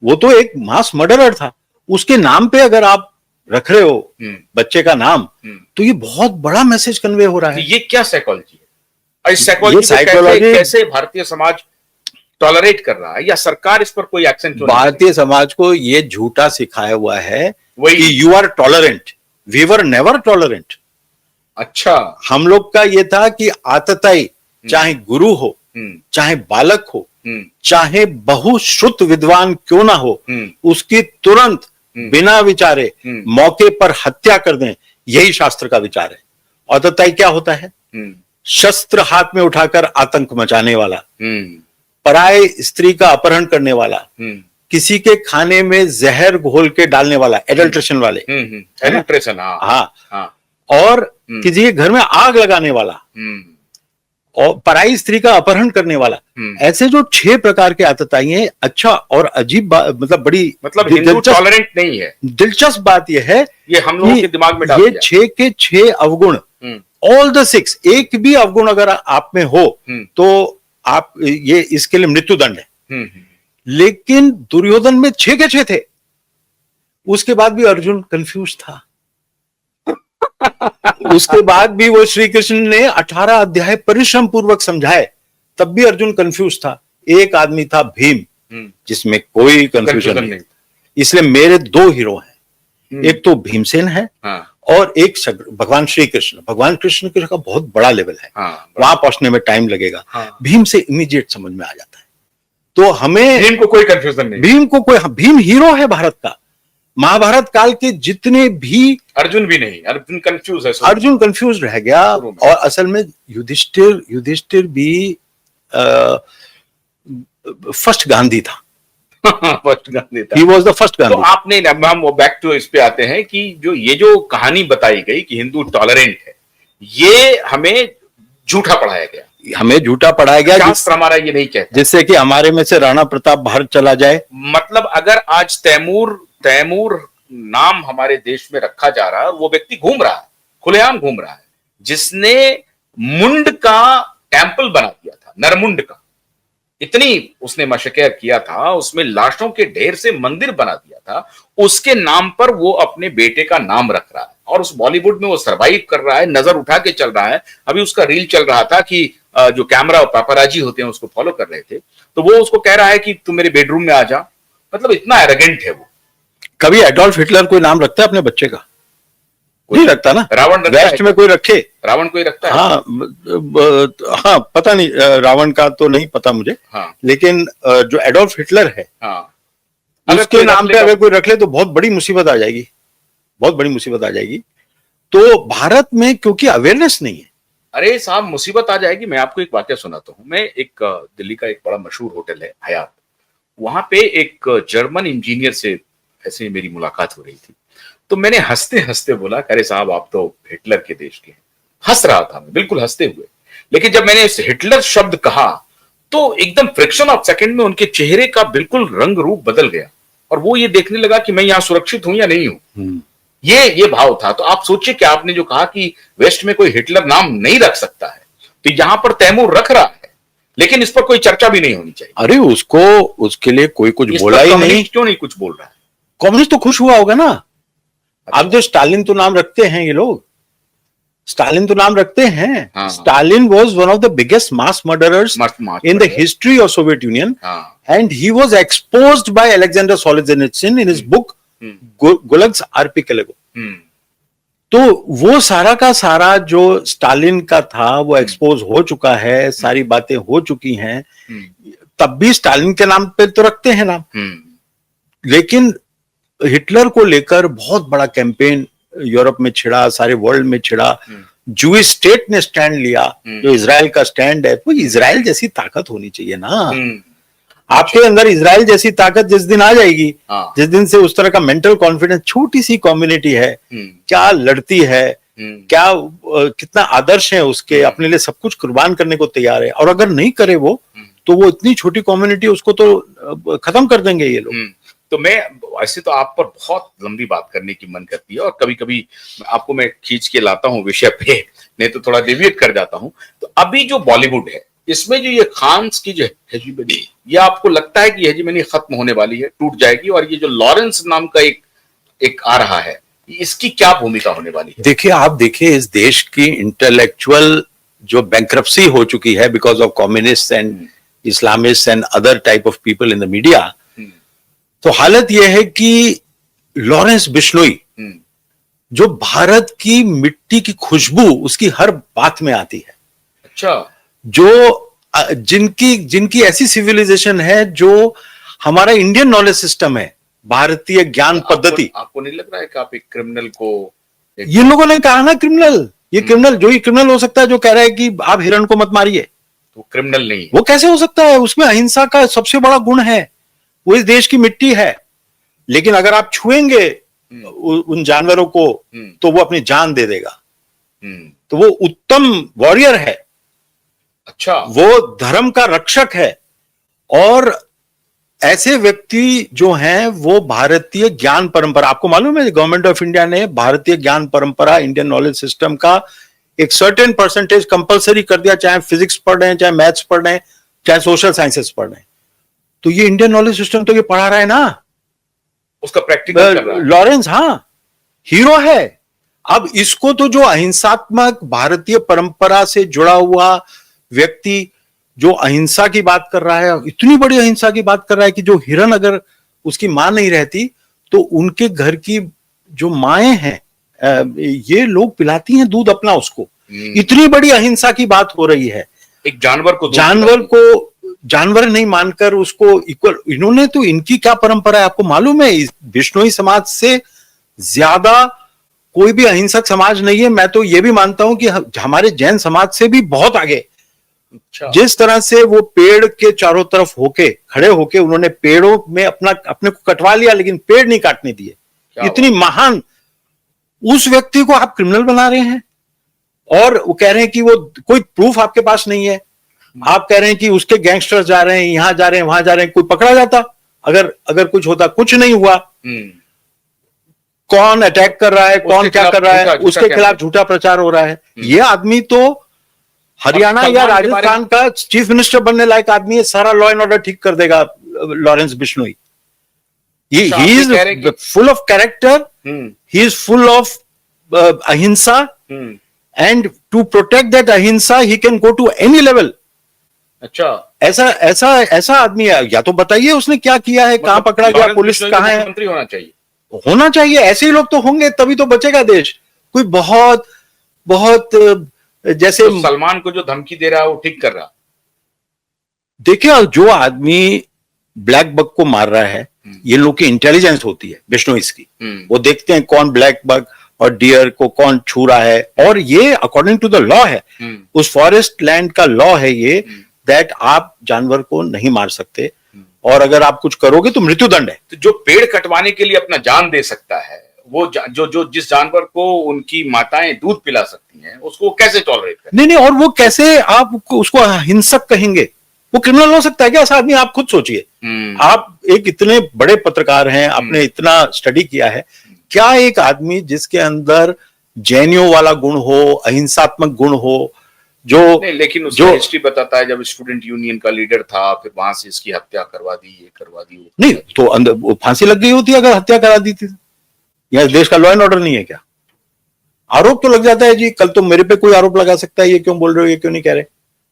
वो तो एक मास मर्डरर था, उसके नाम पे अगर आप रख रहे हो बच्चे का नाम, तो ये बहुत बड़ा मैसेज कन्वे हो रहा है। ये क्या साइकोलॉजी है, और इस साइकोलॉजी को कैसे भारतीय समाज टॉलरेट कर रहा है, या सरकार इस पर कोई एक्शन क्यों? भारतीय समाज को ये झूठा सिखाया हुआ है कि you are tolerant, we were never tolerant. अच्छा, हम लोग का ये था कि आतताई, चाहे गुरु हो, चाहे बालक हो, चाहे बहुश्रुत विद्वान क्यों ना हो, उसकी तुरंत बिना विचारे मौके पर हत्या कर दें, यही शास्त्र का विचार है। आतताई क्या होता है? शस्त्र हाथ में उठाकर आतंक मचाने वाला, पराये स्त्री का अपहरण करने वाला, किसी के खाने में जहर घोल के डालने वाला, एडल्ट्रेशन वाले, एडल्ट्रेशन, हाँ, और किसी के घर में आग लगाने वाला, और पराई स्त्री का अपहरण करने वाला, ऐसे जो 6 प्रकार के आतताई हैं। अच्छा, और अजीब बात, मतलब बड़ी हिंदू टॉलरेंट नहीं है। दिलचस्प बात यह है, ये हम लोगों के दिमाग में डाल ये 6 के 6 अवगुण, ऑल द 6, एक भी अवगुण अगर आप में हो तो आप, ये इसके लिए मृत्युदंड है। लेकिन दुर्योधन में 6 के 6 थे, उसके बाद भी अर्जुन कंफ्यूज था। उसके बाद भी वो श्री कृष्ण ने 18 अध्याय परिश्रम पूर्वक समझाए, तब भी अर्जुन कंफ्यूज था। एक आदमी था भीम, जिसमें कोई कंफ्यूजन नहीं। इसलिए मेरे 2 हीरो हैं, एक तो भीमसेन है, और एक भगवान श्री कृष्ण। भगवान कृष्ण का बहुत बड़ा लेवल है, वहां पहुंचने में टाइम लगेगा। भीम से इमीडिएट समझ में आ जाता है। तो हमें भीम को कोई कंफ्यूजन नहीं, भीम हीरो है भारत का। महाभारत काल के जितने भी, अर्जुन भी नहीं, अर्जुन कंफ्यूज है, अर्जुन कंफ्यूज रह गया। और असल में युधिष्ठिर भी फर्स्ट गांधी था। फर्स्ट गांधी था, he was the first Gandhi. तो आपने, हम बैक टू इस पे आते हैं कि जो कहानी बताई गई कि हिंदू टॉलरेंट है, ये हमें झूठा पढ़ाया गया, शास्त्र हमारा ये नहीं कहता, जिससे कि हमारे में से राणा प्रताप बाहर चला जाए। मतलब अगर आज तैमूर नाम हमारे देश में रखा जा रहा है, और वो व्यक्ति घूम रहा है, खुलेआम घूम रहा है, जिसने मुंड का टेंपल बना दिया था, नरमुंड का, इतनी उसने मशक्कत किया था, उसमें लाशों के ढेर से मंदिर बना दिया था, उसके नाम पर वो अपने बेटे का नाम रख रहा है, और उस बॉलीवुड में वो सरवाइव कर रहा है, नजर उठा के चल रहा है। अभी उसका रील चल रहा था कि जो कैमरा और पापाराजी होते हैं उसको फॉलो कर रहे थे, तो वो उसको कह रहा है कि तुम मेरे बेडरूम में आ जा। मतलब इतना एरोगेंट है वो। कभी एडोल्फ हिटलर कोई नाम रखता है अपने बच्चे का? नहीं रखता ना। रावण वेस्ट में कोई रखे, रावण कोई रखता है? हाँ, पता नहीं, रावण का तो नहीं पता मुझे। लेकिन जो एडोल्फ हिटलर है, उसके नाम पे अगर कोई रख ले तो बहुत बड़ी मुसीबत आ जाएगी, बहुत बड़ी मुसीबत आ जाएगी। तो भारत में क्योंकि अवेयरनेस नहीं है। अरे साहब, मुसीबत आ जाएगी। मैं आपको एक वाकया सुनाता हूँ। मैं दिल्ली का एक बड़ा मशहूर होटल है हयात, वहां पे एक जर्मन इंजीनियर से ऐसे मेरी मुलाकात हो रही थी। तो मैंने हंसते हंसते बोला, अरे साहब आप तो हिटलर के देश के हैं। हंस रहा था मैं, बिल्कुल हंसते हुए। लेकिन जब मैंने इस हिटलर शब्द कहा तो एकदम फ्रिक्शन ऑफ सेकंड में उनके चेहरे का बिल्कुल रंग रूप बदल गया, और वो ये देखने लगा कि मैं यहां सुरक्षित हूं या नहीं हूं। ये भाव था। तो आप सोचिए कि आपने जो कहा कि वेस्ट में कोई हिटलर नाम नहीं रख सकता है, तो यहां पर तैमूर रख रहा है, लेकिन इस पर कोई चर्चा भी नहीं होनी चाहिए। अरे उसके लिए कोई कुछ बोला ही नहीं। क्यों नहीं कुछ बोल रहा है? कम्युनिस्ट तो खुश हुआ होगा ना। अब जो स्टालिन तो नाम रखते हैं ये लोग, स्टालिन तो नाम रखते हैं। Stalin was one of the biggest mass murderers in the history of Soviet Union, and he was exposed by Alexander Solzhenitsyn in his book Gulag's Archipelago. तो वो सारा का सारा जो स्टालिन का था वो एक्सपोज हो चुका है, सारी बातें हो चुकी हैं। तब भी स्टालिन के नाम पे तो रखते हैं नाम। लेकिन हिटलर को लेकर बहुत बड़ा कैंपेन यूरोप में छिड़ा, सारे वर्ल्ड में छिड़ा। जूइश स्टेट ने स्टैंड लिया, जो इजराइल का स्टैंड है। तो इजराइल जैसी ताकत होनी चाहिए ना। आपके अंदर इजराइल जैसी ताकत जिस दिन आ जाएगी, जिस दिन से उस तरह का मेंटल कॉन्फिडेंस, छोटी सी कम्युनिटी है, क्या लड़ती है, क्या कितना आदर्श है उसके, अपने लिए सब कुछ कुर्बान करने को तैयार है। और अगर नहीं करे वो, तो वो इतनी छोटी कम्युनिटी, उसको तो खत्म कर देंगे ये लोग। तो मैं ऐसे तो आप पर बहुत लंबी बात करने की मन करती है, और कभी कभी आपको मैं खींच के लाता हूं विषय पे, नहीं तो थोड़ा डेविएट कर जाता हूं। तो अभी जो बॉलीवुड है इसमें जो ये खान्स की जो हेजीमनी, ये आपको लगता है कि ये हेजीमनी खत्म होने वाली है, टूट जाएगी, और ये जो लॉरेंस नाम का एक आ रहा है, इसकी क्या भूमिका होने वाली है? देखिए, आप देखिए इस देश की इंटेलेक्चुअल जो बैंक्रप्सी हो चुकी है because of communist and Islamist and other type of people in the media, तो हालत यह है कि लॉरेंस बिश्नोई जो भारत की मिट्टी की खुशबू उसकी हर बात में आती है, अच्छा, जो जिनकी ऐसी सिविलाइजेशन है जो हमारा इंडियन नॉलेज सिस्टम है, भारतीय ज्ञान पद्धति। आपको नहीं लग रहा है कि आप एक क्रिमिनल को ये लोगों ने कहा ना क्रिमिनल, ये क्रिमिनल, जो ही क्रिमिनल हो सकता है जो कह रहा है कि आप हिरण को मत मारिए, तो क्रिमिनल नहीं है। वो कैसे हो सकता है? उसमें अहिंसा का सबसे बड़ा गुण है, वो इस देश की मिट्टी है। लेकिन अगर आप छुएंगे उन जानवरों को तो वो अपनी जान दे देगा, तो वो उत्तम वॉरियर है। अच्छा, वो धर्म का रक्षक है। और ऐसे व्यक्ति जो हैं वो भारतीय ज्ञान परंपरा, आपको मालूम है गवर्नमेंट ऑफ इंडिया ने भारतीय ज्ञान परंपरा, इंडियन नॉलेज सिस्टम का एक सर्टेन परसेंटेज कंपलसरी कर दिया, चाहे फिजिक्स पढ़ रहे हैं, चाहे मैथ्स पढ़ रहे हैं, चाहे सोशल साइंसेस पढ़ रहे हैं। तो ये इंडियन नॉलेज सिस्टम तो ये पढ़ा रहा है ना, उसका प्रैक्टिकल कर रहा है। लॉरेंस, हाँ, हीरो है। अब इसको तो जो अहिंसात्मक भारतीय परंपरा से जुड़ा हुआ व्यक्ति जो अहिंसा की बात कर रहा है, इतनी बड़ी अहिंसा की बात कर रहा है कि जो हिरन अगर उसकी मां नहीं रहती तो उनके घर की जो माएं हैं ये लोग पिलाती हैं दूध अपना उसको, इतनी बड़ी अहिंसा की बात हो रही है। एक जानवर को जानवर नहीं मानकर उसको इक्वल, इन्होंने तो, इनकी क्या परंपरा है आपको मालूम है? बिश्नोई समाज से ज्यादा कोई भी अहिंसक समाज नहीं है। मैं तो ये भी मानता हूं कि हमारे जैन समाज से भी बहुत आगे। अच्छा। जिस तरह से वो पेड़ के चारों तरफ होके खड़े होके उन्होंने पेड़ों में अपने को कटवा लिया लेकिन पेड़ नहीं काटने दिए, इतनी महान, उस व्यक्ति को आप क्रिमिनल बना रहे हैं। और वो कह रहे हैं कि वो कोई प्रूफ आपके पास नहीं है, आप कह रहे हैं कि उसके गैंगस्टर्स जा रहे हैं, यहां जा रहे हैं, वहां जा रहे हैं, कोई पकड़ा जाता अगर कुछ होता? कुछ नहीं हुआ। कौन अटैक कर रहा है, कौन क्या कर रहा है, उसके खिलाफ झूठा प्रचार हो रहा है। ये आदमी तो हरियाणा या राजस्थान का चीफ मिनिस्टर बनने लायक आदमी है, सारा लॉ एंड ऑर्डर ठीक कर देगा Lawrence Bishnoi. He is full of character, he is full of ahimsa, and to protect that ahimsa he can go to any level. अच्छा, ऐसा आदमी है। या तो बताइए उसने क्या किया है, कहां पकड़ा गया, पुलिस कहां है? मंत्री होना चाहिए। ऐसे ही लोग तो होंगे तभी तो बचेगा देश। कोई बहुत जैसे तो सलमान को जो धमकी दे रहा है वो ठीक कर रहा। देखिए, जो आदमी ब्लैक बग को मार रहा है, ये लोग की इंटेलिजेंस होती है बिश्नोइस की। वो देखते हैं कौन ब्लैक बग और डियर को कौन छू रहा है, और ये अकॉर्डिंग टू द लॉ है, उस फॉरेस्ट लैंड का लॉ है ये, दैट आप जानवर को नहीं मार सकते, और अगर आप कुछ करोगे तो मृत्युदंड है। तो जो पेड़ कटवाने के लिए अपना जान दे सकता है, वो जो जिस जानवर को उनकी माताएं दूध पिला सकती हैं, उसको कैसे टॉलरेट करें? नहीं, और वो कैसे आप उसको हिंसक कहेंगे? वो क्रिमिनल हो सकता है क्या ऐसा आदमी? आप खुद सोचिए। आप एक इतने बड़े पत्रकार हैं, आपने इतना स्टडी किया है, क्या एक आदमी जिसके अंदर जैनियों वाला गुण हो, अहिंसात्मक गुण हो, जो नहीं, लेकिन उसका हिस्ट्री बताता है, जब स्टूडेंट यूनियन का लीडर था, फिर वहां से इसकी हत्या करवा दी, ये करवा दी, नहीं तो अंदर फांसी लग गई होती अगर हत्या करा दी थी। यह देश का लॉ एंड ऑर्डर नहीं है क्या? आरोप तो लग जाता है जी। कल तो मेरे पे कोई आरोप लगा सकता है, ये क्यों बोल रहे हो, ये क्यों नहीं कह रहे?